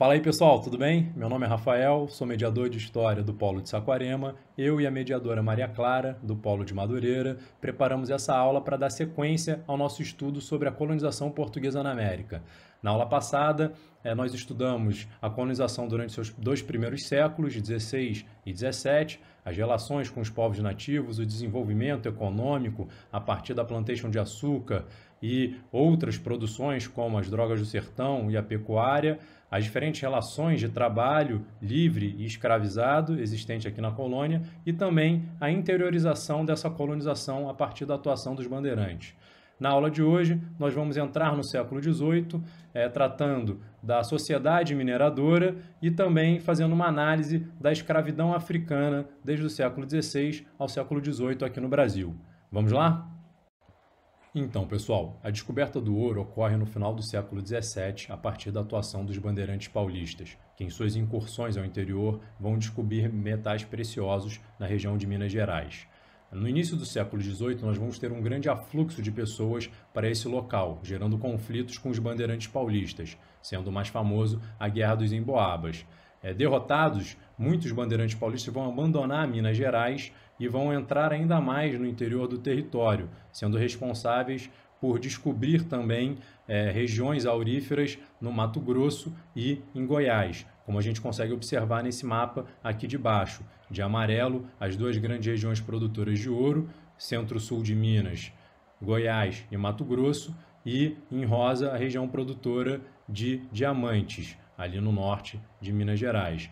Fala aí pessoal, tudo bem? Meu nome é Rafael, sou mediador de História do Polo de Saquarema. Eu e a mediadora Maria Clara, do Polo de Madureira, preparamos essa aula para dar sequência ao nosso estudo sobre a colonização portuguesa na América. Na aula passada, nós estudamos a colonização durante seus dois primeiros séculos, 16 e 17, as relações com os povos nativos, o desenvolvimento econômico a partir da plantation de açúcar e outras produções como as drogas do sertão e a pecuária, as diferentes relações de trabalho livre e escravizado existente aqui na colônia e também a interiorização dessa colonização a partir da atuação dos bandeirantes. Na aula de hoje, nós vamos entrar no século XVIII, tratando da sociedade mineradora e também fazendo uma análise da escravidão africana desde o século XVI ao século XVIII aqui no Brasil. Vamos lá? Então, pessoal, a descoberta do ouro ocorre no final do século XVII, a partir da atuação dos bandeirantes paulistas, que em suas incursões ao interior vão descobrir metais preciosos na região de Minas Gerais. No início do século XVIII, nós vamos ter um grande afluxo de pessoas para esse local, gerando conflitos com os bandeirantes paulistas, sendo o mais famoso a Guerra dos Emboabas. Derrotados, muitos bandeirantes paulistas vão abandonar Minas Gerais e vão entrar ainda mais no interior do território, sendo responsáveis por descobrir também regiões auríferas no Mato Grosso e em Goiás, como a gente consegue observar nesse mapa aqui de baixo. De amarelo, as duas grandes regiões produtoras de ouro, centro-sul de Minas, Goiás e Mato Grosso, e em rosa a região produtora de diamantes, ali no norte de Minas Gerais.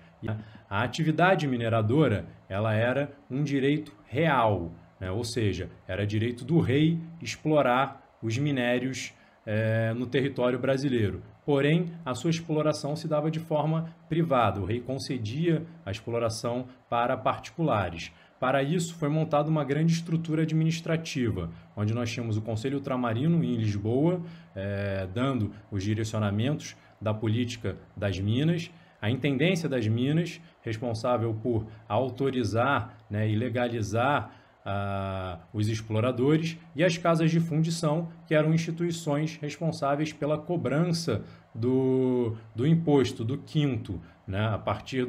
A atividade mineradora ela era um direito real, né? Ou seja, era direito do rei explorar os minérios no território brasileiro. Porém, a sua exploração se dava de forma privada. O rei concedia a exploração para particulares. Para isso, foi montada uma grande estrutura administrativa, onde nós tínhamos o Conselho Ultramarino em Lisboa, dando os direcionamentos da política das minas, a Intendência das Minas, responsável por autorizar, e legalizar os exploradores, e as casas de fundição, que eram instituições responsáveis pela cobrança do imposto, do quinto, a partir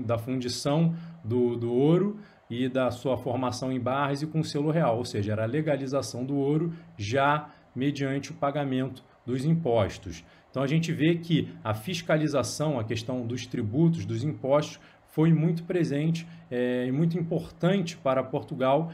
da fundição do ouro e da sua formação em barras e com selo real, ou seja, era a legalização do ouro já mediante o pagamento dos impostos. Então a gente vê que a fiscalização, a questão dos tributos, dos impostos, foi muito presente e muito importante para Portugal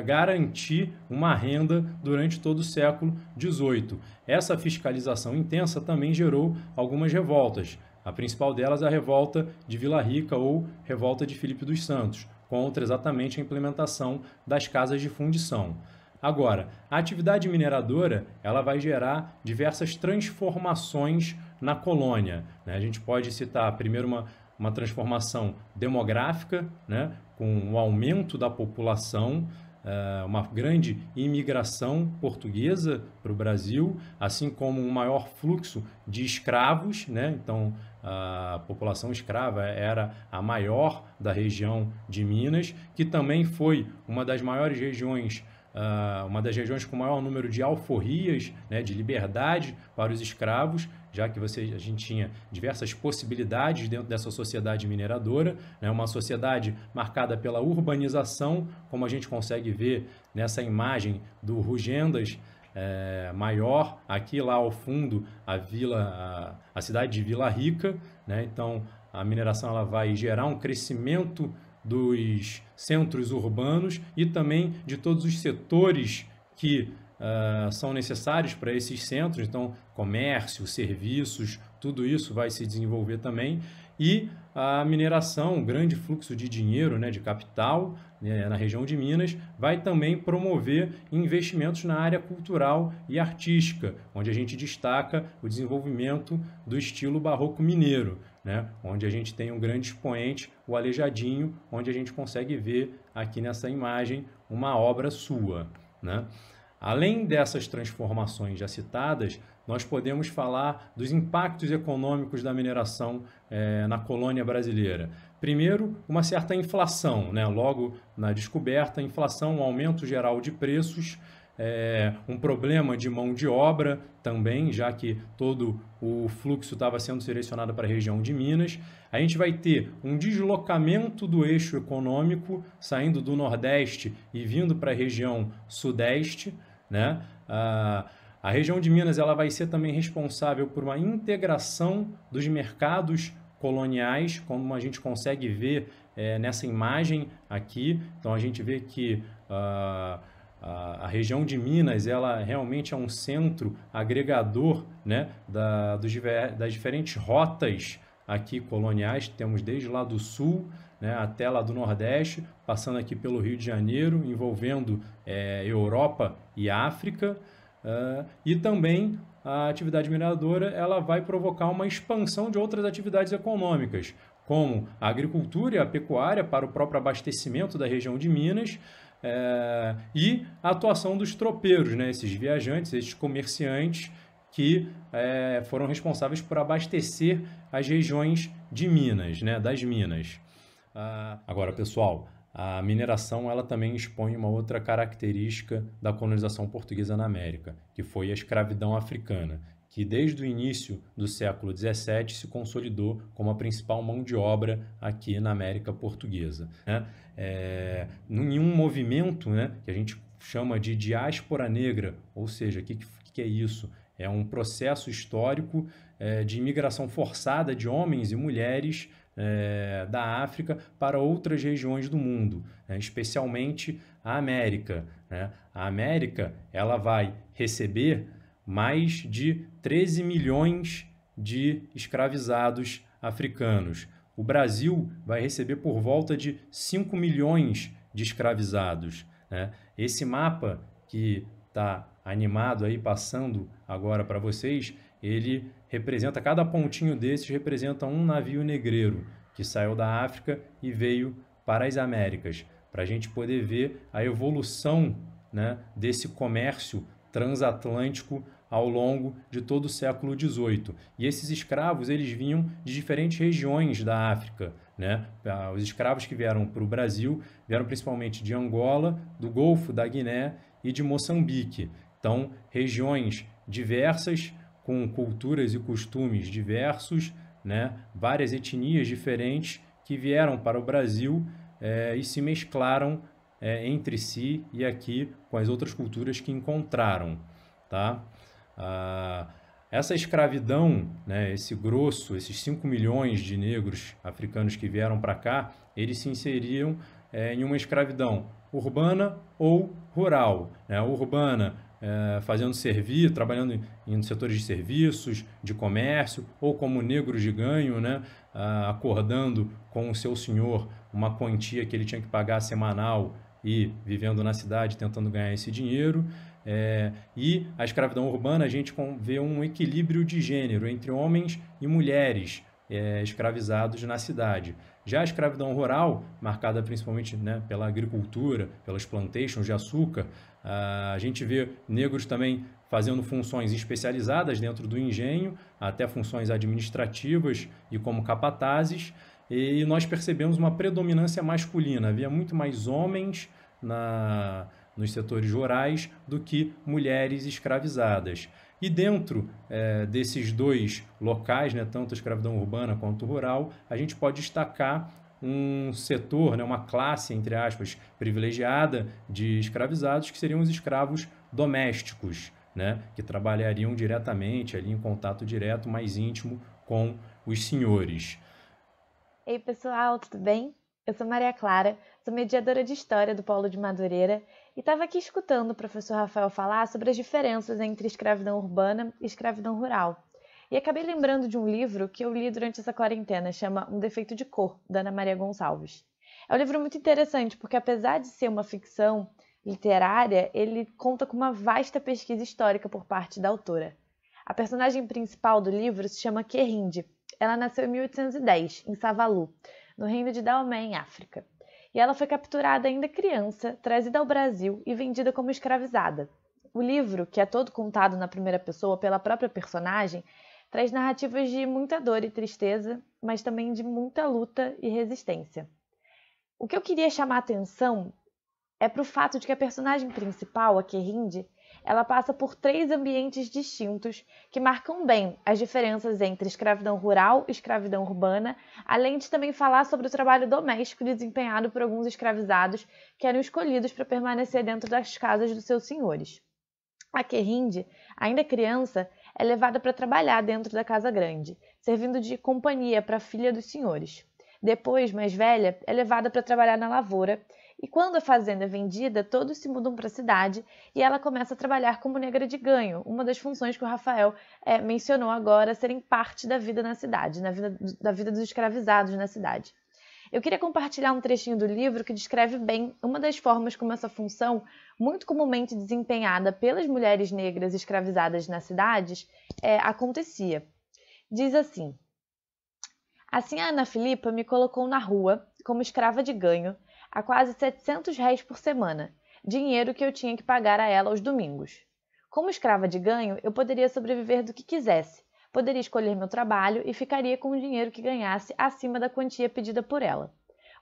garantir uma renda durante todo o século XVIII. Essa fiscalização intensa também gerou algumas revoltas. A principal delas é a revolta de Vila Rica ou revolta de Filipe dos Santos, contra exatamente a implementação das casas de fundição. Agora, a atividade mineradora ela vai gerar diversas transformações na colônia. A gente pode citar primeiro uma transformação demográfica, com o aumento da população, uma grande imigração portuguesa para o Brasil, assim como um maior fluxo de escravos, Então, a população escrava era a maior da região de Minas, que também foi uma das maiores regiões, uma das regiões com maior número de alforrias, de liberdade para os escravos, já que a gente tinha diversas possibilidades dentro dessa sociedade mineradora, uma sociedade marcada pela urbanização, como a gente consegue ver nessa imagem do Rugendas maior, aqui lá ao fundo a cidade de Vila Rica, Então a mineração ela vai gerar um crescimento dos centros urbanos e também de todos os setores que são necessários para esses centros, então comércio, serviços, tudo isso vai se desenvolver também, e a mineração, um grande fluxo de dinheiro, de capital na região de Minas, vai também promover investimentos na área cultural e artística, onde a gente destaca o desenvolvimento do estilo barroco mineiro, onde a gente tem um grande expoente, o Aleijadinho, onde a gente consegue ver aqui nessa imagem uma obra sua, Além dessas transformações já citadas, nós podemos falar dos impactos econômicos da mineração na colônia brasileira. Primeiro, uma certa inflação, logo na descoberta, inflação, um aumento geral de preços, um problema de mão de obra também, já que todo o fluxo estava sendo direcionado para a região de Minas. A gente vai ter um deslocamento do eixo econômico, saindo do Nordeste e vindo para a região Sudeste, né? A região de Minas ela vai ser também responsável por uma integração dos mercados coloniais, como a gente consegue ver nessa imagem aqui. Então a gente vê que a região de Minas ela realmente é um centro agregador, né, das diferentes rotas aqui coloniais. Temos desde lá do sul, né, até lá do Nordeste, passando aqui pelo Rio de Janeiro, envolvendo Europa e África. E também a atividade mineradora ela vai provocar uma expansão de outras atividades econômicas, como a agricultura e a pecuária para o próprio abastecimento da região de Minas, e a atuação dos tropeiros, né? Esses viajantes, esses comerciantes que foram responsáveis por abastecer as regiões de Minas, né? Das minas. Agora, pessoal, a mineração ela também expõe uma outra característica da colonização portuguesa na América, que foi a escravidão africana, que desde o início do século XVII se consolidou como a principal mão de obra aqui na América portuguesa, né? Em um movimento, né, que a gente chama de diáspora negra, ou seja, o que é isso? É um processo histórico de imigração forçada de homens e mulheres da África para outras regiões do mundo, né, especialmente a América, né? A América ela vai receber mais de 13 milhões de escravizados africanos. O Brasil vai receber por volta de 5 milhões de escravizados, né? Esse mapa que está animado aí passando agora para vocês, ele representa, cada pontinho desses representa um navio negreiro que saiu da África e veio para as Américas, para a gente poder ver a evolução, né, desse comércio transatlântico ao longo de todo o século XVIII. E esses escravos eles vinham de diferentes regiões da África, né? Os escravos que vieram para o Brasil vieram principalmente de Angola, do Golfo da Guiné e de Moçambique. Então, regiões diversas, com culturas e costumes diversos, né? Várias etnias diferentes que vieram para o Brasil e se mesclaram entre si e aqui com as outras culturas que encontraram, tá? Essa escravidão, né, esse grosso, esses 5 milhões de negros africanos que vieram para cá, eles se inseriam em uma escravidão urbana ou rural, né? Urbana, fazendo serviço, trabalhando em setores de serviços, de comércio, ou como negros de ganho, né? Acordando com o seu senhor uma quantia que ele tinha que pagar semanal e vivendo na cidade tentando ganhar esse dinheiro. E a escravidão urbana a gente vê um equilíbrio de gênero entre homens e mulheres escravizados na cidade. Já a escravidão rural, marcada principalmente, né, pela agricultura, pelas plantations de açúcar, a gente vê negros também fazendo funções especializadas dentro do engenho, até funções administrativas e como capatazes, e nós percebemos uma predominância masculina. Havia muito mais homens nos setores rurais do que mulheres escravizadas. E dentro desses dois locais, né, tanto a escravidão urbana quanto rural, a gente pode destacar um setor, né, uma classe, entre aspas, privilegiada de escravizados, que seriam os escravos domésticos, né, que trabalhariam diretamente, ali em contato direto, mais íntimo com os senhores. Ei, pessoal, tudo bem? Eu sou Maria Clara, sou mediadora de História do Polo de Madureira e estava aqui escutando o professor Rafael falar sobre as diferenças entre escravidão urbana e escravidão rural. E acabei lembrando de um livro que eu li durante essa quarentena, chama Um Defeito de Cor, da Ana Maria Gonçalves. É um livro muito interessante porque, apesar de ser uma ficção literária, ele conta com uma vasta pesquisa histórica por parte da autora. A personagem principal do livro se chama Querinde. Ela nasceu em 1810, em Savalu, no reino de Daomé, em África. E ela foi capturada ainda criança, trazida ao Brasil e vendida como escravizada. O livro, que é todo contado na primeira pessoa pela própria personagem, traz narrativas de muita dor e tristeza, mas também de muita luta e resistência. O que eu queria chamar a atenção é para o fato de que a personagem principal, a Querinde, ela passa por 3 ambientes distintos que marcam bem as diferenças entre escravidão rural e escravidão urbana, além de também falar sobre o trabalho doméstico desempenhado por alguns escravizados que eram escolhidos para permanecer dentro das casas dos seus senhores. A Querinde, ainda criança, é levada para trabalhar dentro da casa grande, servindo de companhia para a filha dos senhores. Depois, mais velha, é levada para trabalhar na lavoura, e quando a fazenda é vendida, todos se mudam para a cidade e ela começa a trabalhar como negra de ganho, uma das funções que o Rafael mencionou agora serem parte da vida na cidade, da vida dos escravizados na cidade. Eu queria compartilhar um trechinho do livro que descreve bem uma das formas como essa função, muito comumente desempenhada pelas mulheres negras escravizadas nas cidades, acontecia. Diz assim: assim a Ana Filipa me colocou na rua como escrava de ganho a quase R$ 700 por semana, dinheiro que eu tinha que pagar a ela aos domingos. Como escrava de ganho, eu poderia sobreviver do que quisesse, poderia escolher meu trabalho e ficaria com o dinheiro que ganhasse acima da quantia pedida por ela.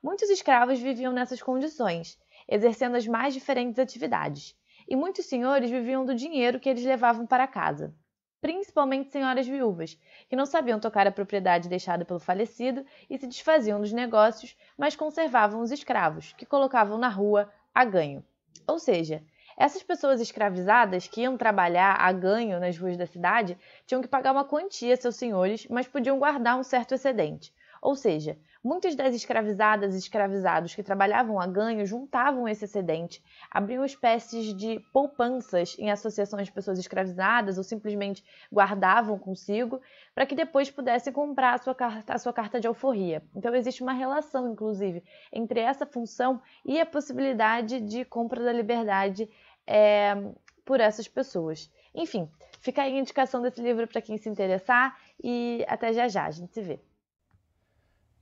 Muitos escravos viviam nessas condições, exercendo as mais diferentes atividades, e muitos senhores viviam do dinheiro que eles levavam para casa. Principalmente senhoras viúvas, que não sabiam tocar a propriedade deixada pelo falecido e se desfaziam dos negócios, mas conservavam os escravos, que colocavam na rua a ganho. Ou seja, essas pessoas escravizadas que iam trabalhar a ganho nas ruas da cidade tinham que pagar uma quantia a seus senhores, mas podiam guardar um certo excedente. Ou seja, muitas das escravizadas e escravizados que trabalhavam a ganho juntavam esse excedente, abriam espécies de poupanças em associações de pessoas escravizadas ou simplesmente guardavam consigo para que depois pudessem comprar a sua carta de alforria. Então existe uma relação, inclusive, entre essa função e a possibilidade de compra da liberdade por essas pessoas. Enfim, fica aí a indicação desse livro para quem se interessar e até já já, a gente se vê.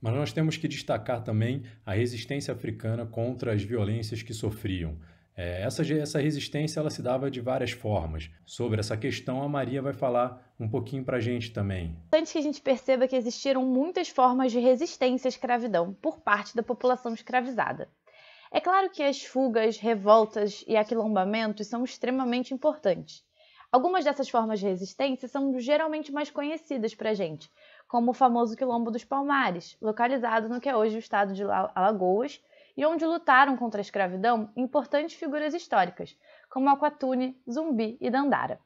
Mas nós temos que destacar também a resistência africana contra as violências que sofriam. Essa resistência ela se dava de várias formas. Sobre essa questão, a Maria vai falar um pouquinho para a gente também. Antes que a gente perceba que existiram muitas formas de resistência à escravidão por parte da população escravizada. É claro que as fugas, revoltas e aquilombamentos são extremamente importantes. Algumas dessas formas de resistência são geralmente mais conhecidas para a gente, como o famoso Quilombo dos Palmares, localizado no que é hoje o estado de Alagoas, e onde lutaram contra a escravidão importantes figuras históricas, como Aquatune, Zumbi e Dandara.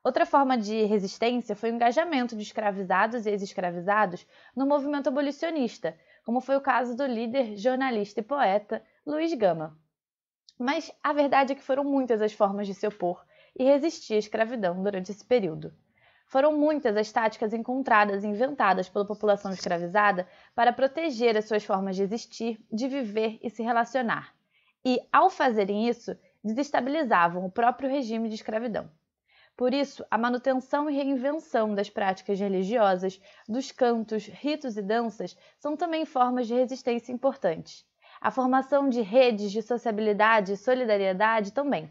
Outra forma de resistência foi o engajamento de escravizados e ex-escravizados no movimento abolicionista, como foi o caso do líder, jornalista e poeta Luiz Gama. Mas a verdade é que foram muitas as formas de se opor e resistir à escravidão durante esse período. Foram muitas as táticas encontradas e inventadas pela população escravizada para proteger as suas formas de existir, de viver e se relacionar. E, ao fazerem isso, desestabilizavam o próprio regime de escravidão. Por isso, a manutenção e reinvenção das práticas religiosas, dos cantos, ritos e danças são também formas de resistência importantes. A formação de redes de sociabilidade e solidariedade também.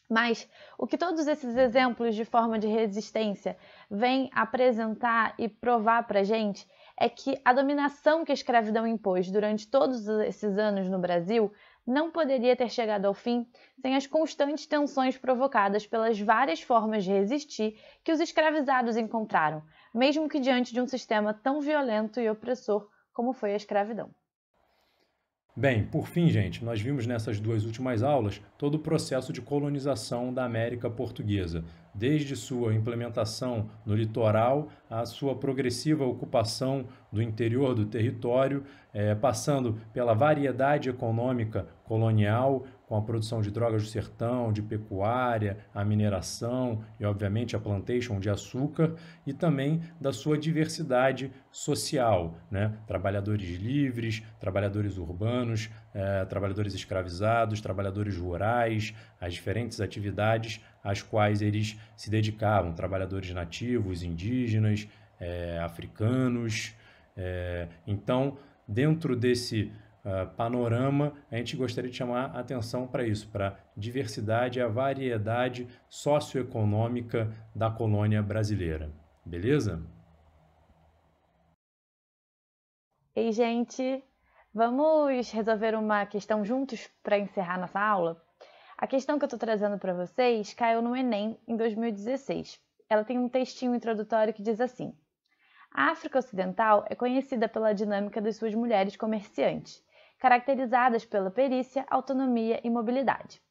Mas o que todos esses exemplos de forma de resistência vêm apresentar e provar para a gente é que a dominação que a escravidão impôs durante todos esses anos no Brasil não poderia ter chegado ao fim sem as constantes tensões provocadas pelas várias formas de resistir que os escravizados encontraram, mesmo que diante de um sistema tão violento e opressor como foi a escravidão. Bem, por fim, gente, nós vimos nessas duas últimas aulas todo o processo de colonização da América Portuguesa, desde sua implementação no litoral, a sua progressiva ocupação do interior do território, passando pela variedade econômica colonial, com a produção de drogas do sertão, de pecuária, a mineração e, obviamente, a plantation de açúcar, e também da sua diversidade social, né? Trabalhadores livres, trabalhadores urbanos, trabalhadores escravizados, trabalhadores rurais, as diferentes atividades às quais eles se dedicavam, trabalhadores nativos, indígenas, africanos. Então, dentro desse panorama, a gente gostaria de chamar a atenção para isso, para a diversidade e a variedade socioeconômica da colônia brasileira. Beleza? Ei, gente! Vamos resolver uma questão juntos para encerrar nossa aula? A questão que eu estou trazendo para vocês caiu no Enem em 2016. Ela tem um textinho introdutório que diz assim: a África Ocidental é conhecida pela dinâmica das suas mulheres comerciantes, caracterizadas pela perícia, autonomia e mobilidade.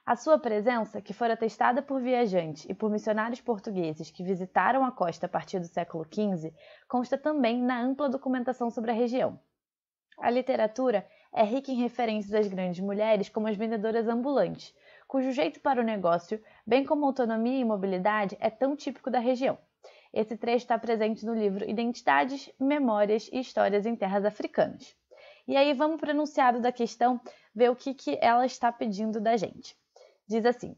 A sua presença, que fora atestada por viajantes e por missionários portugueses que visitaram a costa a partir do século XV, consta também na ampla documentação sobre a região. A literatura é rica em referências às grandes mulheres como as vendedoras ambulantes, cujo jeito para o negócio, bem como autonomia e mobilidade, é tão típico da região. Esse trecho está presente no livro Identidades, Memórias e Histórias em Terras Africanas. E aí vamos para o enunciado da questão, ver o que ela está pedindo da gente. Diz assim: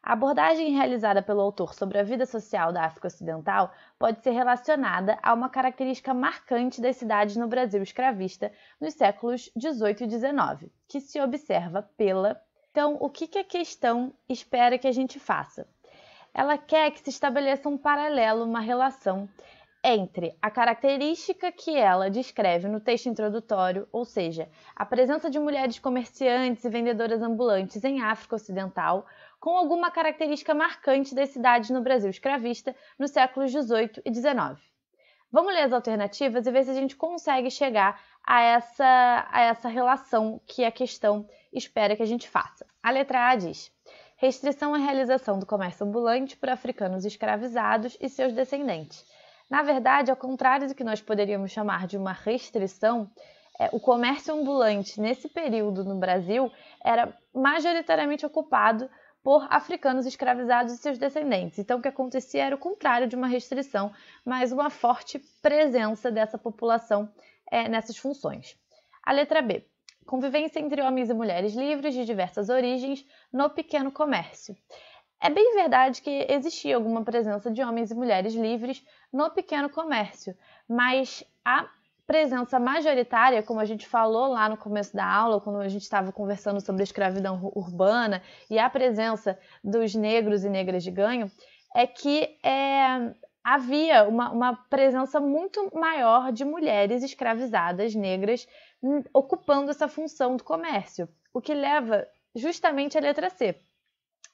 a abordagem realizada pelo autor sobre a vida social da África Ocidental pode ser relacionada a uma característica marcante das cidades no Brasil escravista nos séculos XVIII e XIX, que se observa pela... Então, o que a questão espera que a gente faça? Ela quer que se estabeleça um paralelo, uma relação entre a característica que ela descreve no texto introdutório, ou seja, a presença de mulheres comerciantes e vendedoras ambulantes em África Ocidental, com alguma característica marcante das cidades no Brasil escravista nos séculos XVIII e XIX. Vamos ler as alternativas e ver se a gente consegue chegar a essa relação que a questão espera que a gente faça. A letra A diz: restrição à realização do comércio ambulante por africanos escravizados e seus descendentes. Na verdade, ao contrário do que nós poderíamos chamar de uma restrição, o comércio ambulante nesse período no Brasil era majoritariamente ocupado por africanos escravizados e seus descendentes. Então, o que acontecia era o contrário de uma restrição, mas uma forte presença dessa população nessas funções. A letra B: convivência entre homens e mulheres livres de diversas origens no pequeno comércio. É bem verdade que existia alguma presença de homens e mulheres livres no pequeno comércio, mas a presença majoritária, como a gente falou lá no começo da aula, quando a gente estava conversando sobre a escravidão urbana e a presença dos negros e negras de ganho, é que havia uma presença muito maior de mulheres escravizadas negras ocupando essa função do comércio, o que leva justamente à letra C: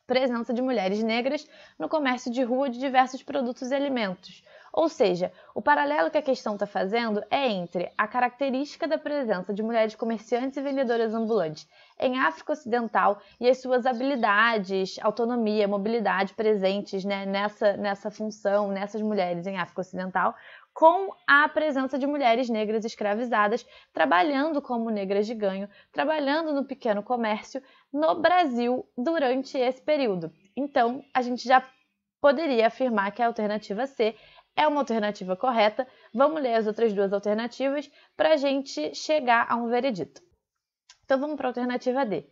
presença de mulheres negras no comércio de rua de diversos produtos e alimentos. Ou seja, o paralelo que a questão está fazendo é entre a característica da presença de mulheres comerciantes e vendedoras ambulantes em África Ocidental e as suas habilidades, autonomia, mobilidade presentes nessa função, nessas mulheres em África Ocidental, com a presença de mulheres negras escravizadas trabalhando como negras de ganho, trabalhando no pequeno comércio no Brasil durante esse período. Então, a gente já poderia afirmar que a alternativa C é uma alternativa correta. Vamos ler as outras duas alternativas para a gente chegar a um veredito. Então vamos para a alternativa D: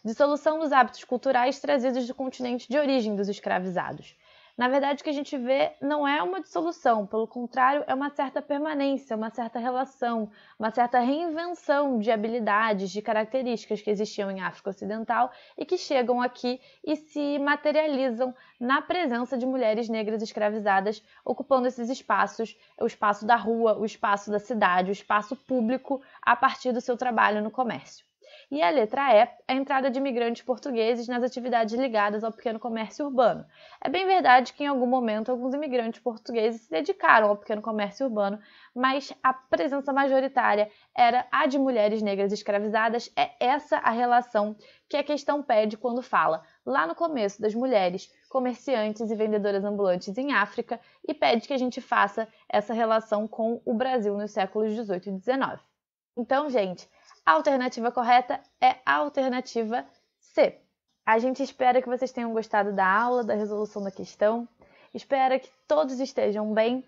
dissolução dos hábitos culturais trazidos do continente de origem dos escravizados. Na verdade, o que a gente vê não é uma dissolução, pelo contrário, é uma certa permanência, uma certa relação, uma certa reinvenção de habilidades, de características que existiam em África Ocidental e que chegam aqui e se materializam na presença de mulheres negras escravizadas ocupando esses espaços, o espaço da rua, o espaço da cidade, o espaço público a partir do seu trabalho no comércio. E a letra E: a entrada de imigrantes portugueses nas atividades ligadas ao pequeno comércio urbano. É bem verdade que em algum momento alguns imigrantes portugueses se dedicaram ao pequeno comércio urbano, mas a presença majoritária era a de mulheres negras escravizadas. É essa a relação que a questão pede quando fala lá no começo das mulheres comerciantes e vendedoras ambulantes em África e pede que a gente faça essa relação com o Brasil nos séculos XVIII e XIX. Então, gente, a alternativa correta é a alternativa C. A gente espera que vocês tenham gostado da aula, da resolução da questão. Espera que todos estejam bem.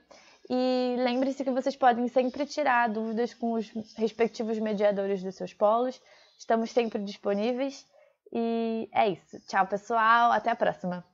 E lembre-se que vocês podem sempre tirar dúvidas com os respectivos mediadores dos seus polos. Estamos sempre disponíveis. E é isso. Tchau, pessoal. Até a próxima.